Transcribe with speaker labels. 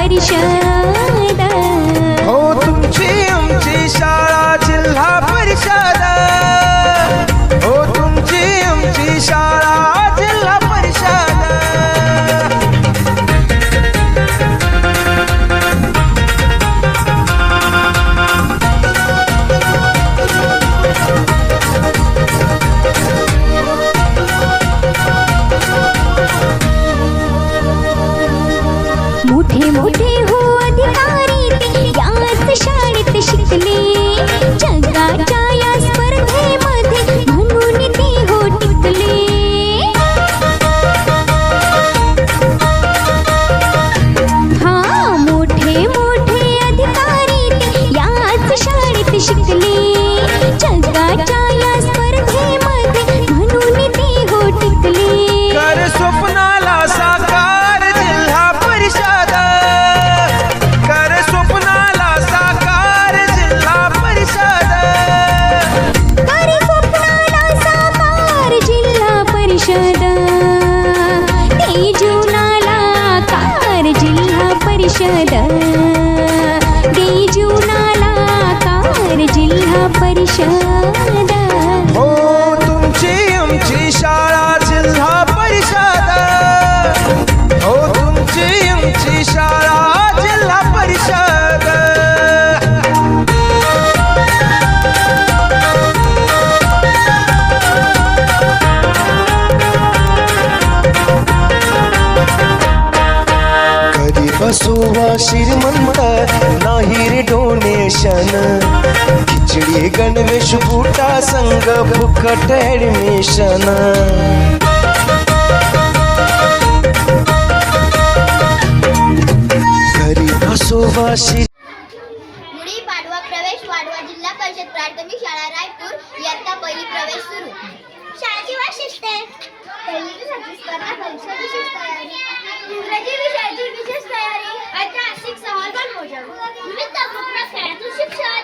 Speaker 1: परिषद.
Speaker 2: हो तुमची आमची शाळा जिल्हा परिषद. हो तुमची आमची शाळा जिल्हा परिषद.
Speaker 1: मोठे मोठे हो अधिकारी ते याच शाळेत शिकले. जगाच्या या स्पर्धेमध्ये म्हणून ते हो टिकले. हा मोठे मोठे अधिकारी ते याच शाळेत शिकले. जगाच्या या स्पर्धेमध्ये म्हणून ते हो टिकले.
Speaker 2: कर स्वप्नाला साकार जिल्हा परिषद. कर स्वप्नाला साकार जिल्हा परिषद.
Speaker 1: कर स्वप्नाला साकार जिल्हा परिषद. ते जीवनाला कार जिल्हा परिषद. ते जीवनाला कार जिल्हा परिषद.
Speaker 2: हो तुमची आमची शाळा जिल्हा परिषद. हो तुमची आमची शाळा जिल्हा परिषद. कधी बसुवा श्रीमंत नाही रे डोनेशन. खिचडी गणवेश बुटा संघ फुकट ऍडमिशन. घरी बसोबा
Speaker 3: गुढी पाडवा प्रवेश वाढवा जिल्हा परिषद प्राथमिक शाळा रायपूर इयत्ता पहिली प्रवेश सुरू. शाळेची वैशिष्ट्ये: पहिली ते सातवी स्पर्धा परीक्षा विशेष तयारी, इंग्रजी विषयाची विशेष तयारी, ऐतिहासिक सहल वनभोजन, विविध उपक्रम खेळातून शिक्षण,